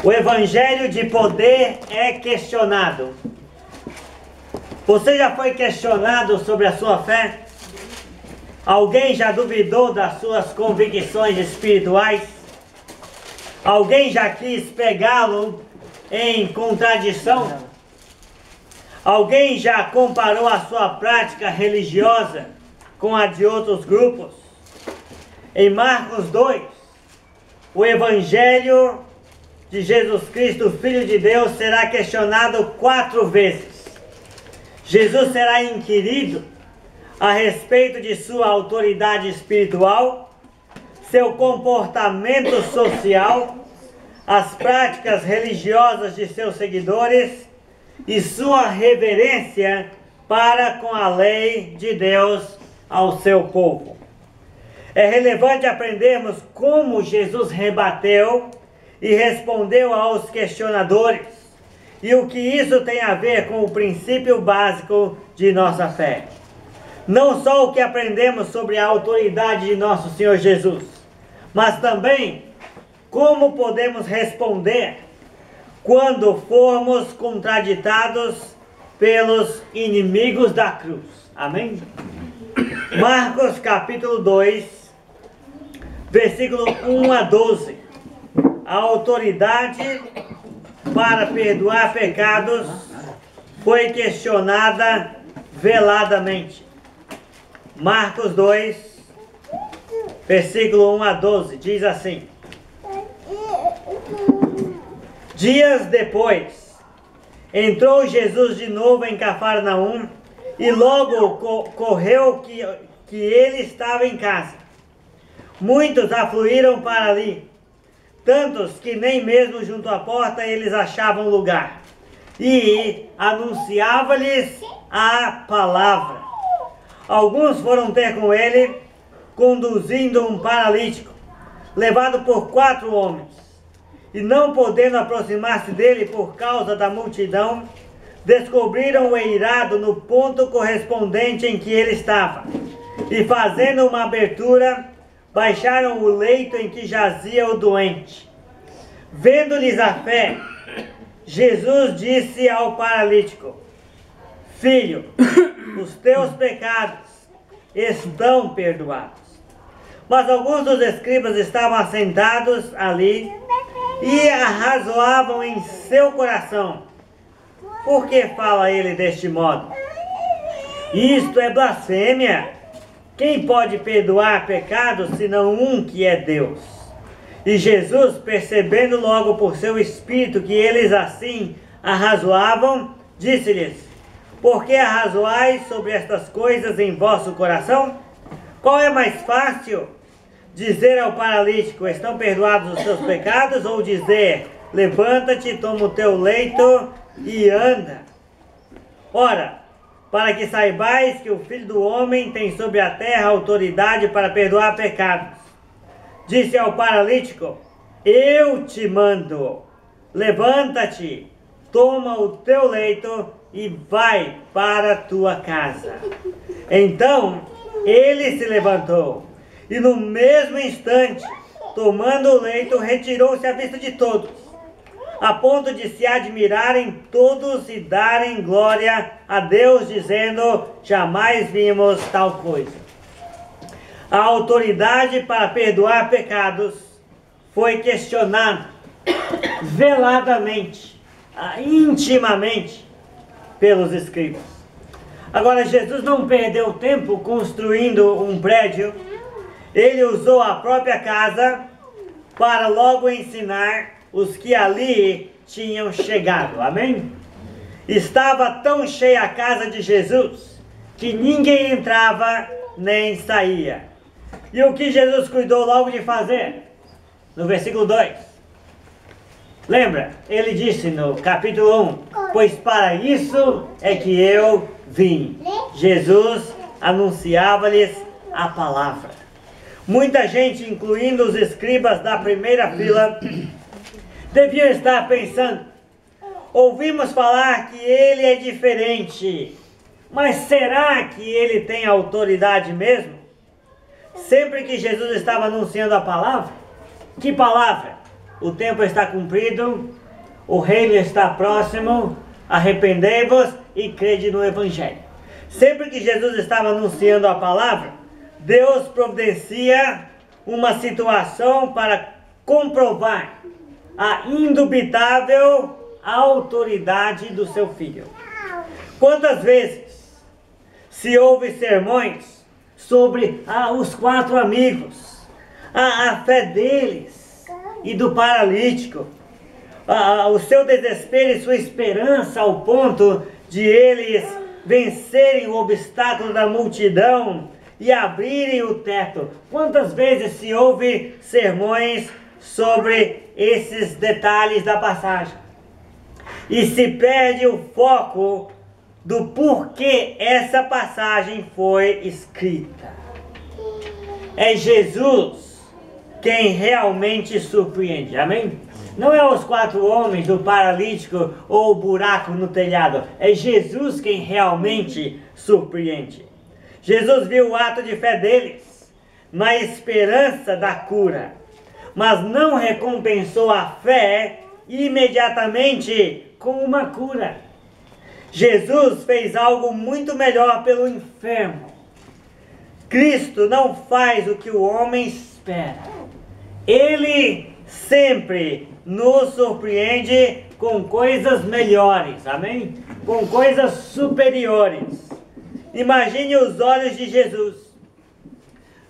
O evangelho de poder é questionado. Você já foi questionado sobre a sua fé? Alguém já duvidou das suas convicções espirituais? Alguém já quis pegá-lo em contradição? Alguém já comparou a sua prática religiosa com a de outros grupos? Em Marcos 2, o evangelho de Jesus Cristo, Filho de Deus, será questionado 4 vezes. Jesus será inquirido a respeito de sua autoridade espiritual, seu comportamento social, as práticas religiosas de seus seguidores e sua reverência para com a lei de Deus ao seu povo. É relevante aprendermos como Jesus rebateu e respondeu aos questionadores e o que isso tem a ver com o princípio básico de nossa fé. Não só o que aprendemos sobre a autoridade de nosso Senhor Jesus, mas também como podemos responder quando formos contraditados pelos inimigos da cruz. Amém? Marcos capítulo 2, versículo 1 a 12. A autoridade para perdoar pecados foi questionada veladamente. Marcos 2, versículo 1 a 12, diz assim: Dias depois, entrou Jesus de novo em Cafarnaum, e logo correu que ele estava em casa. Muitos afluíram para ali, tantos que nem mesmo junto à porta eles achavam lugar, e anunciava-lhes a palavra. Alguns foram ter com ele, conduzindo um paralítico, levado por 4 homens, e não podendo aproximar-se dele por causa da multidão, descobriram o eirado no ponto correspondente em que ele estava, e fazendo uma abertura, baixaram o leito em que jazia o doente. Vendo-lhes a fé, Jesus disse ao paralítico: Filho, os teus pecados estão perdoados. Mas alguns dos escribas estavam assentados ali e arrazoavam em seu coração: por que fala ele deste modo? Isto é blasfêmia. Quem pode perdoar pecados senão um que é Deus? E Jesus, percebendo logo por seu espírito que eles assim arrazoavam, disse-lhes: por que arrazoais sobre estas coisas em vosso coração? Qual é mais fácil, dizer ao paralítico: estão perdoados os teus pecados, ou dizer: levanta-te, toma o teu leito e anda? Ora, para que saibais que o Filho do Homem tem sobre a terra autoridade para perdoar pecados, disse ao paralítico: eu te mando, levanta-te, toma o teu leito e vai para a tua casa. Então ele se levantou e no mesmo instante, tomando o leito, retirou-se à vista de todos, a ponto de se admirarem todos e darem glória a Deus, dizendo: jamais vimos tal coisa. A autoridade para perdoar pecados foi questionada veladamente, intimamente, pelos escribas. Agora, Jesus não perdeu tempo construindo um prédio. Ele usou a própria casa para logo ensinar os que ali tinham chegado. Amém? Estava tão cheia a casa de Jesus que ninguém entrava nem saía. E o que Jesus cuidou logo de fazer? No versículo 2. Lembra? Ele disse no capítulo 1: pois para isso é que eu vim. Jesus anunciava-lhes a palavra. Muita gente, incluindo os escribas da primeira fila, deviam estar pensando: ouvimos falar que ele é diferente, mas será que ele tem autoridade mesmo? Sempre que Jesus estava anunciando a palavra, que palavra? o tempo está cumprido, o reino está próximo, arrependei-vos e crede no Evangelho. Sempre que Jesus estava anunciando a palavra, Deus providencia uma situação para comprovar a indubitável autoridade do seu Filho. Quantas vezes se ouve sermões sobre os 4 amigos, a fé deles e do paralítico, o seu desespero e sua esperança ao ponto de eles vencerem o obstáculo da multidão e abrirem o teto. Quantas vezes se ouve sermões sobre esses detalhes da passagem e se perde o foco do porquê essa passagem foi escrita. É Jesus quem realmente surpreende, amém? Não é os 4 homens, do paralítico ou o buraco no telhado. É Jesus quem realmente surpreende. Jesus viu o ato de fé deles na esperança da cura, mas não recompensou a fé imediatamente com uma cura. Jesus fez algo muito melhor pelo enfermo. Cristo não faz o que o homem espera. Ele sempre nos surpreende com coisas melhores, amém? Com coisas superiores. Imagine os olhos de Jesus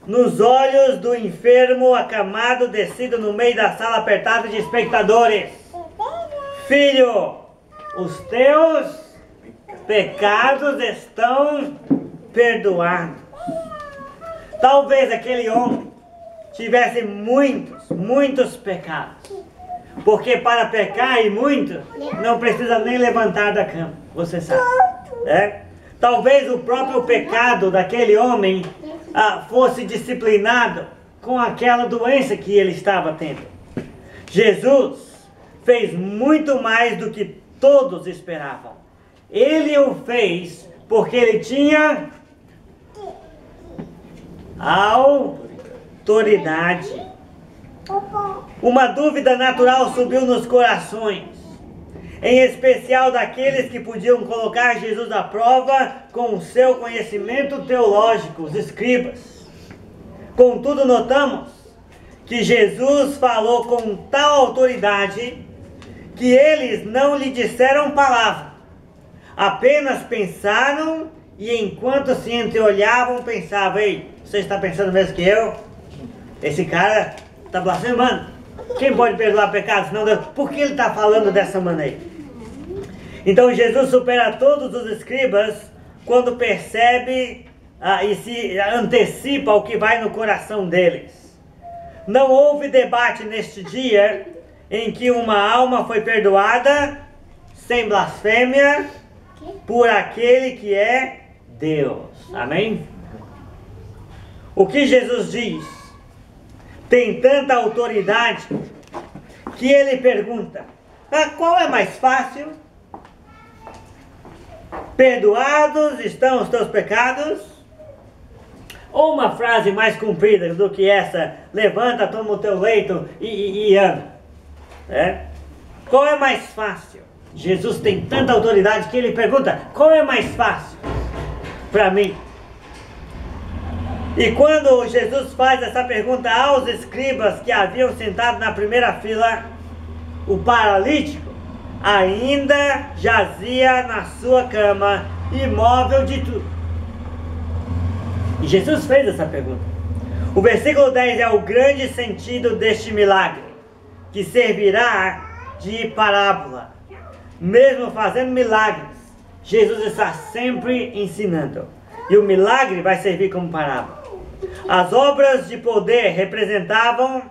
nos olhos do enfermo acamado, descido no meio da sala apertada de espectadores. Filho, os teus pecados estão perdoados. Talvez aquele homem tivesse muitos pecados. Porque para pecar e muito, não precisa nem levantar da cama, você sabe. Talvez o próprio pecado daquele homem fosse disciplinado com aquela doença que ele estava tendo. Jesus fez muito mais do que todos esperavam. Ele o fez porque ele tinha autoridade. Uma dúvida natural subiu nos corações, em especial daqueles que podiam colocar Jesus à prova com o seu conhecimento teológico, os escribas. Contudo, notamos que Jesus falou com tal autoridade que eles não lhe disseram palavra, apenas pensaram e enquanto se entreolhavam pensavam: ei, você está pensando mesmo que eu? Esse cara está blasfemando. Quem pode perdoar pecados? Não Deus. Por que ele está falando dessa maneira? Então Jesus supera todos os escribas quando percebe e se antecipa ao que vai no coração deles. Não houve debate neste dia em que uma alma foi perdoada sem blasfêmia por aquele que é Deus. Amém? O que Jesus diz tem tanta autoridade que ele pergunta: qual é mais fácil? Perdoados estão os teus pecados? Ou uma frase mais comprida do que essa: levanta, toma o teu leito e anda. Qual é mais fácil? Jesus tem tanta autoridade que ele pergunta: qual é mais fácil para mim? E quando Jesus faz essa pergunta aos escribas que haviam sentado na primeira fila, o paralítico ainda jazia na sua cama, imóvel de tudo. E Jesus fez essa pergunta. O versículo 10 é o grande sentido deste milagre, que servirá de parábola. Mesmo fazendo milagres, Jesus está sempre ensinando. E o milagre vai servir como parábola. As obras de poder representavam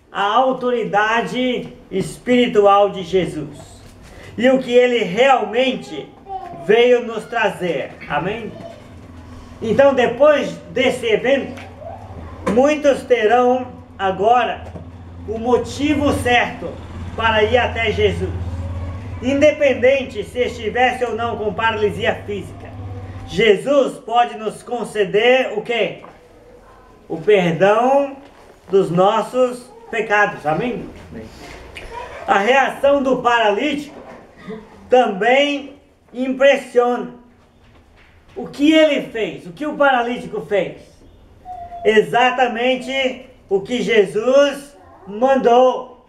a autoridade espiritual de Jesus e o que ele realmente veio nos trazer. Amém? Então, depois desse evento, muitos terão agora o motivo certo para ir até Jesus, independente se estivesse ou não com paralisia física. Jesus pode nos conceder o quê? O perdão dos nossos pecados. Amém? A reação do paralítico também impressiona. O que ele fez? O que o paralítico fez? Exatamente o que Jesus mandou.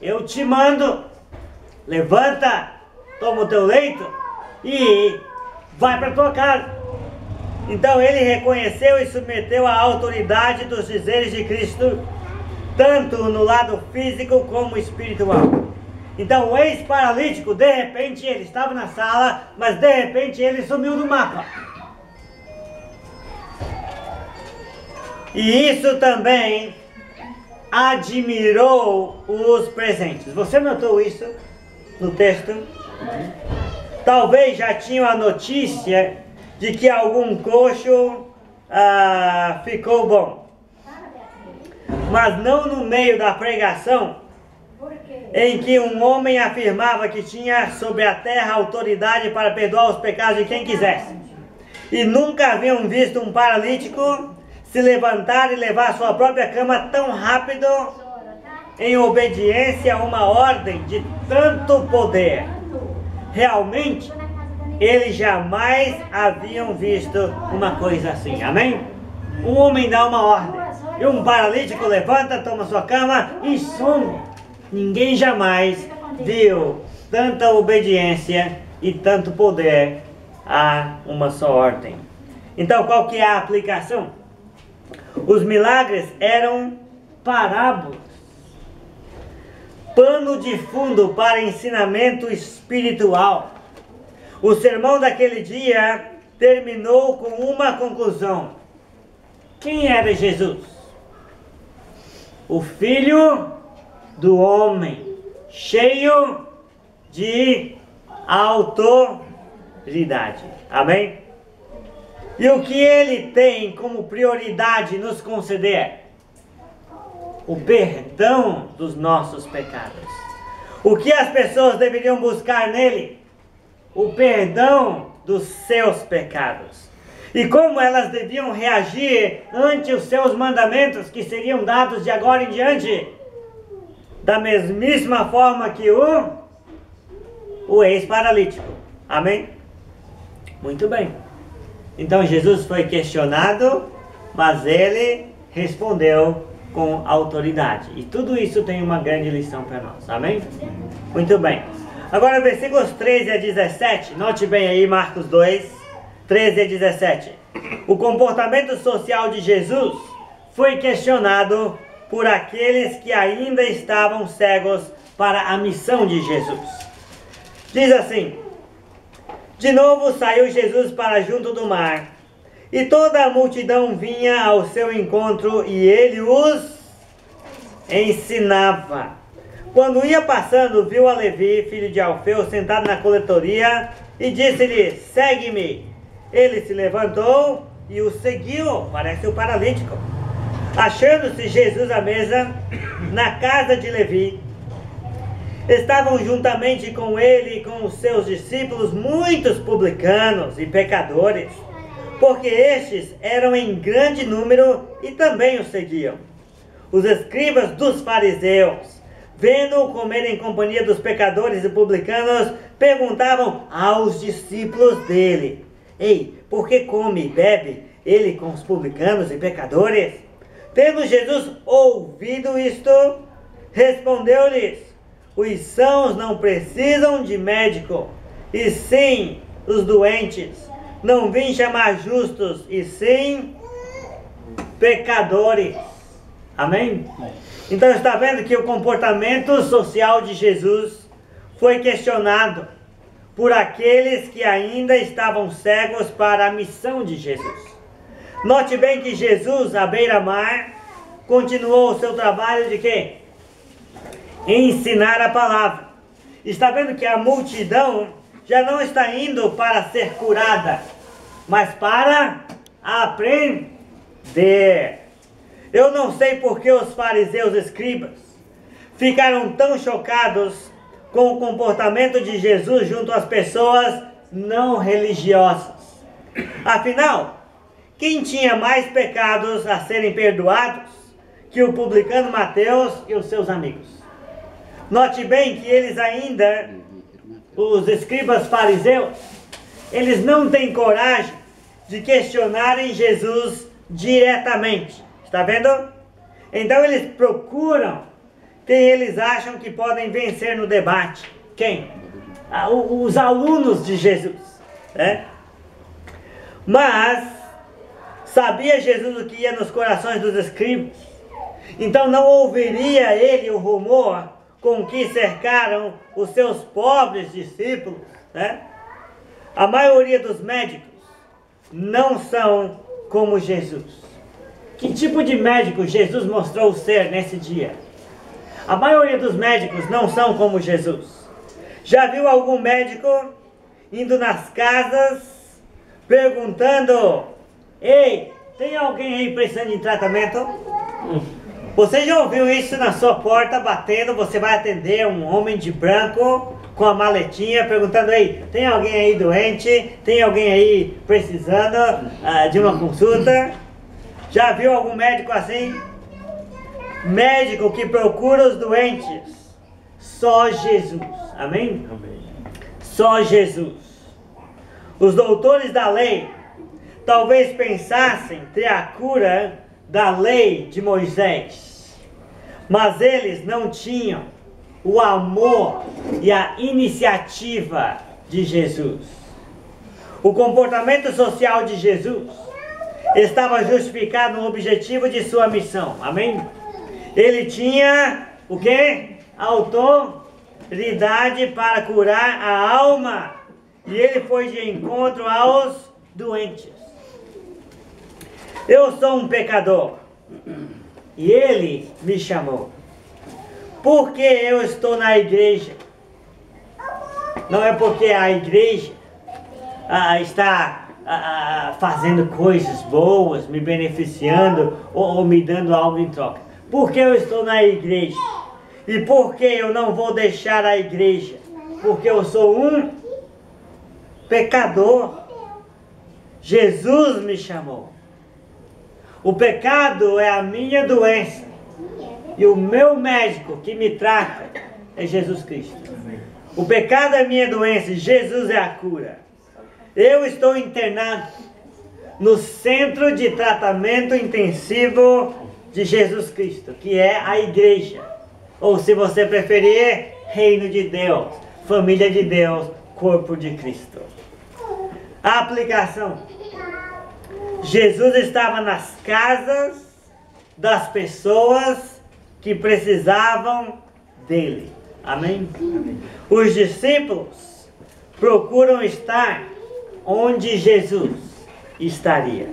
Eu te mando, levanta, toma o teu leito e vai para tua casa. Então ele reconheceu e submeteu à autoridade dos dizeres de Cristo, tanto no lado físico como espiritual. Então o ex-paralítico, de repente ele estava na sala, mas de repente ele sumiu do mapa. E isso também admirou os presentes. Você notou isso no texto? Talvez já tinham a notícia de que algum coxo ficou bom. Mas não no meio da pregação, em que um homem afirmava que tinha sobre a terra autoridade para perdoar os pecados de quem quisesse. E nunca haviam visto um paralítico se levantar e levar sua própria cama tão rápido, em obediência a uma ordem de tanto poder. Realmente, eles jamais haviam visto uma coisa assim, amém? Um homem dá uma ordem, e um paralítico levanta, toma sua cama e some. Ninguém jamais viu tanta obediência e tanto poder a uma só ordem. Então, qual que é a aplicação? Os milagres eram parábolas, pano de fundo para ensinamento espiritual. O sermão daquele dia terminou com uma conclusão. Quem era Jesus? O Filho do Homem, cheio de autoridade. Amém? E o que ele tem como prioridade nos conceder? O perdão dos nossos pecados. O que as pessoas deveriam buscar nele? O perdão dos seus pecados. E como elas deviam reagir ante os seus mandamentos que seriam dados de agora em diante? Da mesmíssima forma que o ex-paralítico. Amém? Muito bem. Então Jesus foi questionado, mas ele respondeu com autoridade. E tudo isso tem uma grande lição para nós. Amém? Muito bem. Agora versículos 13 a 17. Note bem aí Marcos 2, 13 a 17. O comportamento social de Jesus foi questionado por aqueles que ainda estavam cegos para a missão de Jesus. Diz assim: de novo saiu Jesus para junto do mar, e toda a multidão vinha ao seu encontro, e ele os ensinava. Quando ia passando, viu a Levi, filho de Alfeu, sentado na coletoria, e disse-lhe: segue-me. Ele se levantou e o seguiu. Parece o paralítico. Achando-se Jesus à mesa, na casa de Levi, estavam juntamente com ele e com os seus discípulos muitos publicanos e pecadores, porque estes eram em grande número e também o seguiam. Os escribas dos fariseus, vendo-o comer em companhia dos pecadores e publicanos, perguntavam aos discípulos dele: ei, por que come e bebe ele com os publicanos e pecadores? Tendo Jesus ouvido isto, respondeu-lhes: os sãos não precisam de médico, e sim os doentes. Não vim chamar justos, e sim pecadores. Amém? Então está vendo que o comportamento social de Jesus foi questionado por aqueles que ainda estavam cegos para a missão de Jesus. Note bem que Jesus, à beira-mar, continuou o seu trabalho de quê? Ensinar a palavra. Está vendo que a multidão já não está indo para ser curada, mas para aprender. Eu não sei por que os fariseus escribas ficaram tão chocados com o comportamento de Jesus junto às pessoas não religiosas. Afinal, quem tinha mais pecados a serem perdoados que o publicano Mateus e os seus amigos? Note bem que eles ainda, os escribas fariseus, eles não têm coragem de questionarem Jesus diretamente. Está vendo? Então eles procuram quem eles acham que podem vencer no debate. Quem? Os alunos de Jesus. Né? Mas sabia Jesus o que ia nos corações dos escribas. Então não ouviria ele o rumor com que cercaram os seus pobres discípulos. Né? A maioria dos médicos não são como Jesus. Que tipo de médico Jesus mostrou ser nesse dia? A maioria dos médicos não são como Jesus. Já viu algum médico indo nas casas perguntando: ei, tem alguém aí precisando de tratamento? Você já ouviu isso na sua porta batendo? Você vai atender um homem de branco com a maletinha perguntando: ei, tem alguém aí doente? Tem alguém aí precisando de uma consulta? Já viu algum médico assim? Médico que procura os doentes. Só Jesus. Amém? Amém. Só Jesus. Os doutores da lei talvez pensassem ter a cura da lei de Moisés, mas eles não tinham o amor e a iniciativa de Jesus. O comportamento social de Jesus estava justificado no objetivo de sua missão. Amém? Ele tinha o quê? Autoridade para curar a alma. E ele foi de encontro aos doentes. Eu sou um pecador. E ele me chamou. Por que eu estou na igreja? Não é porque a igreja está fazendo coisas boas, me beneficiando ou me dando algo em troca. Por que eu estou na igreja? E por que eu não vou deixar a igreja? Porque eu sou um pecador. Jesus me chamou. O pecado é a minha doença. E o meu médico que me trata é Jesus Cristo. O pecado é minha doença e Jesus é a cura. Eu estou internado no Centro de Tratamento Intensivo de Jesus Cristo, que é a igreja. Ou, se você preferir, Reino de Deus, Família de Deus, Corpo de Cristo. A aplicação. Jesus estava nas casas das pessoas que precisavam dele. Amém? Amém. Os discípulos procuram estar onde Jesus estaria.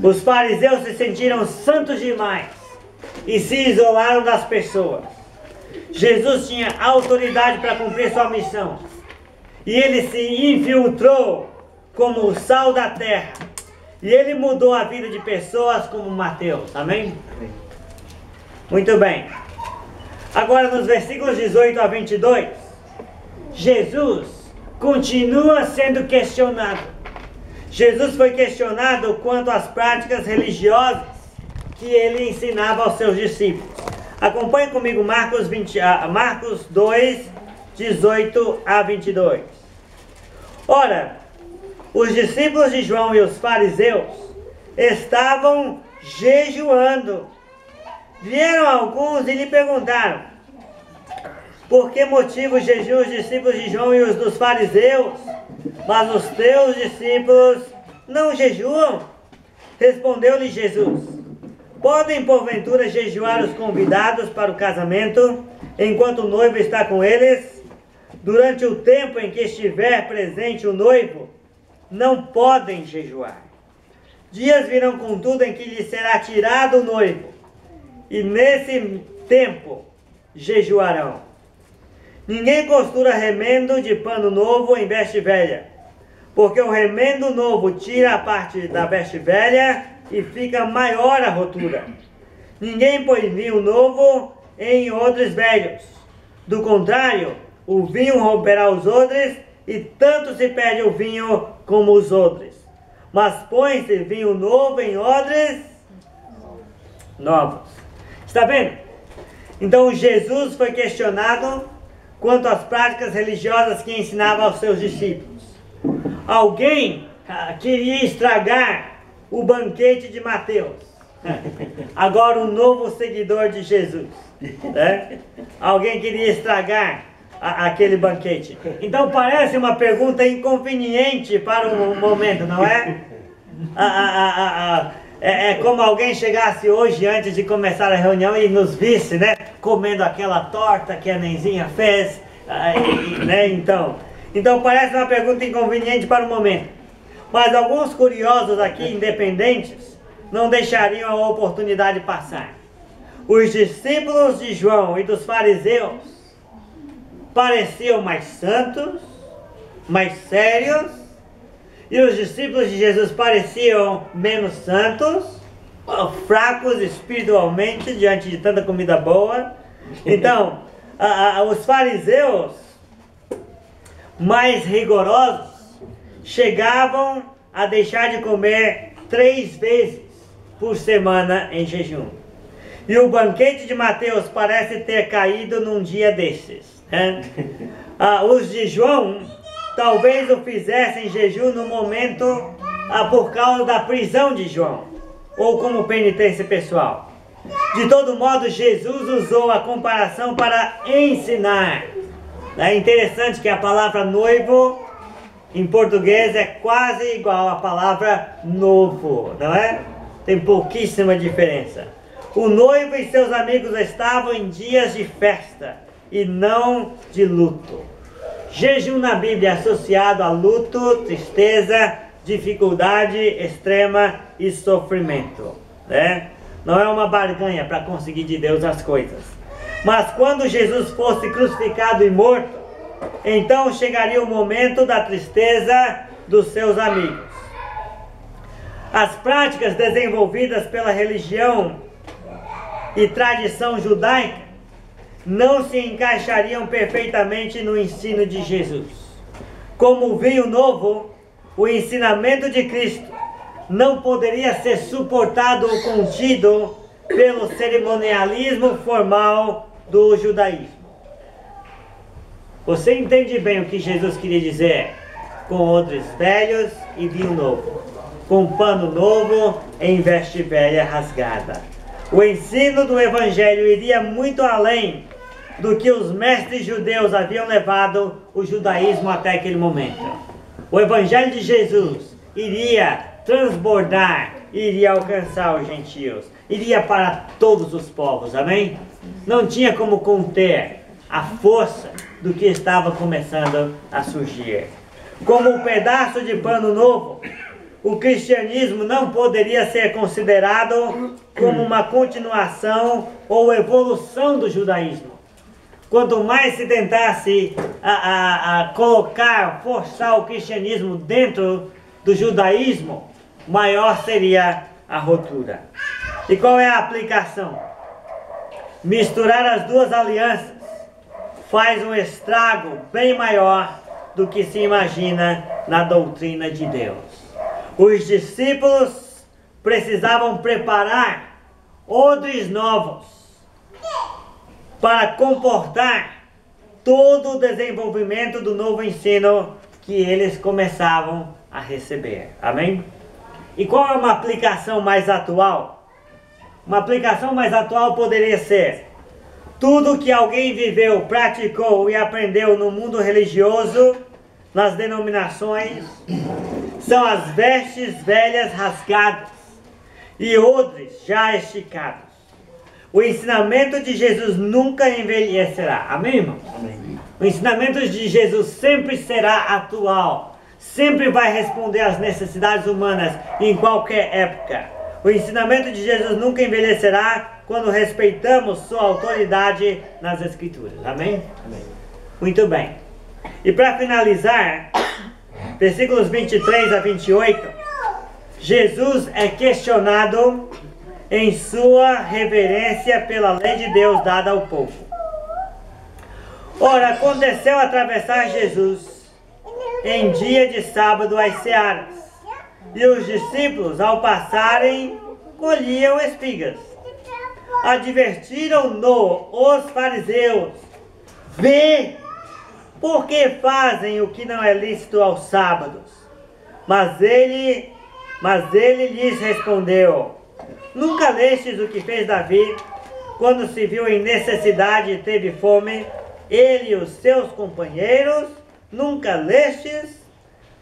Os fariseus se sentiram santos demais e se isolaram das pessoas. Jesus tinha autoridade para cumprir sua missão. E ele se infiltrou como o sal da terra. E ele mudou a vida de pessoas como Mateus. Amém? Muito bem. Agora nos versículos 18 a 22, Jesus continua sendo questionado. Jesus foi questionado quanto às práticas religiosas que ele ensinava aos seus discípulos. Acompanhe comigo Marcos 2, 18 a 22. Ora, os discípulos de João e os fariseus estavam jejuando. Vieram alguns e lhe perguntaram: por que motivo jejuam os discípulos de João e os dos fariseus, mas os teus discípulos não jejuam? Respondeu-lhe Jesus: podem porventura jejuar os convidados para o casamento, enquanto o noivo está com eles? Durante o tempo em que estiver presente o noivo, não podem jejuar. Dias virão, contudo, em que lhe será tirado o noivo, e nesse tempo jejuarão. Ninguém costura remendo de pano novo em veste velha, porque o remendo novo tira a parte da veste velha e fica maior a rotura. Ninguém põe vinho novo em odres velhos. Do contrário, o vinho romperá os odres, e tanto se perde o vinho como os odres. Mas põe-se vinho novo em odres novos. Está vendo? Então Jesus foi questionado quanto às práticas religiosas que ensinava aos seus discípulos. Alguém queria estragar o banquete de Mateus. Agora um novo seguidor de Jesus, né? Alguém queria estragar aquele banquete. Então parece uma pergunta inconveniente para um momento, não é? É como alguém chegasse hoje antes de começar a reunião e nos visse, né, comendo aquela torta que a Nenzinha fez, né? Então parece uma pergunta inconveniente para o momento. Mas alguns curiosos aqui, independentes, não deixariam a oportunidade passar. Os discípulos de João e dos fariseus pareciam mais santos, mais sérios, e os discípulos de Jesus pareciam menos santos, fracos espiritualmente diante de tanta comida boa. Então, os fariseus mais rigorosos chegavam a deixar de comer 3 vezes por semana em jejum. E o banquete de Mateus parece ter caído num dia desses, né? Os de João talvez o fizessem em jejum no momento por causa da prisão de João, ou como penitência pessoal. De todo modo, Jesus usou a comparação para ensinar. É interessante que a palavra noivo em português é quase igual à palavra novo, não é? Tem pouquíssima diferença. O noivo e seus amigos estavam em dias de festa e não de luto. Jejum na Bíblia é associado a luto, tristeza, dificuldade extrema e sofrimento, né? Não é uma barganha para conseguir de Deus as coisas. Mas quando Jesus fosse crucificado e morto, então chegaria o momento da tristeza dos seus amigos. As práticas desenvolvidas pela religião e tradição judaica não se encaixariam perfeitamente no ensino de Jesus. Como vinho novo, o ensinamento de Cristo não poderia ser suportado ou contido pelo cerimonialismo formal do judaísmo. Você entende bem o que Jesus queria dizer com odres velhos e vinho novo, com pano novo em veste velha rasgada. O ensino do Evangelho iria muito além do que os mestres judeus haviam levado o judaísmo até aquele momento. O Evangelho de Jesus iria transbordar, iria alcançar os gentios, iria para todos os povos, amém? Não tinha como conter a força do que estava começando a surgir. Como um pedaço de pano novo, o cristianismo não poderia ser considerado como uma continuação ou evolução do judaísmo. Quanto mais se tentasse colocar, forçar o cristianismo dentro do judaísmo, maior seria a ruptura. E qual é a aplicação? Misturar as duas alianças faz um estrago bem maior do que se imagina na doutrina de Deus. Os discípulos precisavam preparar odres novos para comportar todo o desenvolvimento do novo ensino que eles começavam a receber. Amém? E qual é uma aplicação mais atual? Uma aplicação mais atual poderia ser: tudo que alguém viveu, praticou e aprendeu no mundo religioso, nas denominações, são as vestes velhas rasgadas e odres já esticados. O ensinamento de Jesus nunca envelhecerá. Amém, irmãos? Amém. O ensinamento de Jesus sempre será atual. Sempre vai responder às necessidades humanas em qualquer época. O ensinamento de Jesus nunca envelhecerá quando respeitamos sua autoridade nas Escrituras. Amém? Amém. Muito bem. E para finalizar, versículos 23 a 28, Jesus é questionado em sua reverência pela lei de Deus dada ao povo. Ora, aconteceu atravessar Jesus em dia de sábado as searas, e os discípulos, ao passarem, colhiam espigas. advertiram-no os fariseus: vê, por que fazem o que não é lícito aos sábados? Mas ele lhes respondeu: nunca lestes o que fez Davi, quando se viu em necessidade e teve fome, ele e os seus companheiros? Nunca lestes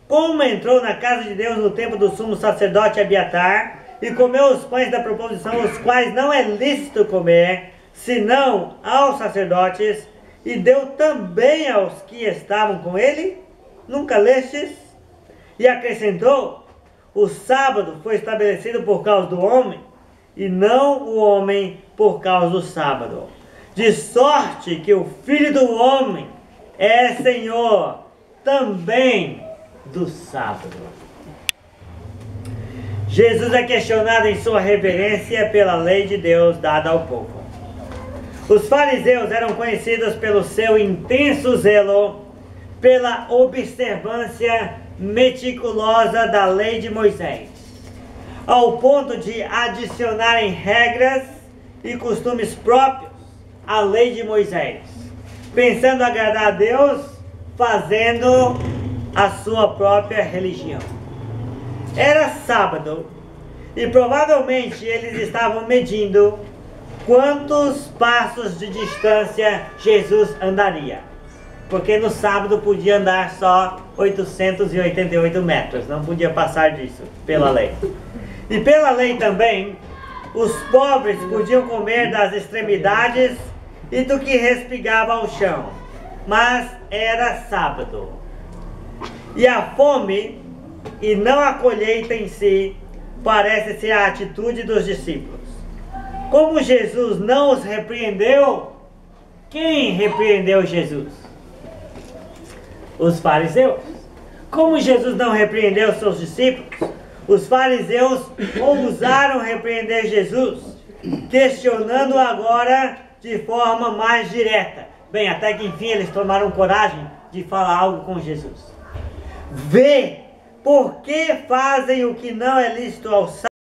como entrou na casa de Deus no tempo do sumo sacerdote Abiatar, e comeu os pães da proposição, os quais não é lícito comer, senão aos sacerdotes, e deu também aos que estavam com ele? Nunca lestes? E acrescentou: o sábado foi estabelecido por causa do homem, e não o homem por causa do sábado. De sorte que o Filho do Homem é Senhor também do sábado. Jesus é questionado em sua reverência pela lei de Deus dada ao povo. Os fariseus eram conhecidos pelo seu intenso zelo pela observância meticulosa da lei de Moisés, ao ponto de adicionarem regras e costumes próprios à lei de Moisés, pensando agradar a Deus, fazendo a sua própria religião. Era sábado e provavelmente eles estavam medindo quantos passos de distância Jesus andaria, porque no sábado podia andar só 888 metros, não podia passar disso pela lei. E pela lei também, os pobres podiam comer das extremidades e do que respingava ao chão, mas era sábado. E a fome, e não a colheita em si, parece ser a atitude dos discípulos. Como Jesus não os repreendeu, quem repreendeu Jesus? Os fariseus. Como Jesus não repreendeu seus discípulos, os fariseus ousaram repreender Jesus, questionando agora de forma mais direta. Bem, até que enfim eles tomaram coragem de falar algo com Jesus. Vê, por que fazem o que não é lícito aos sábados?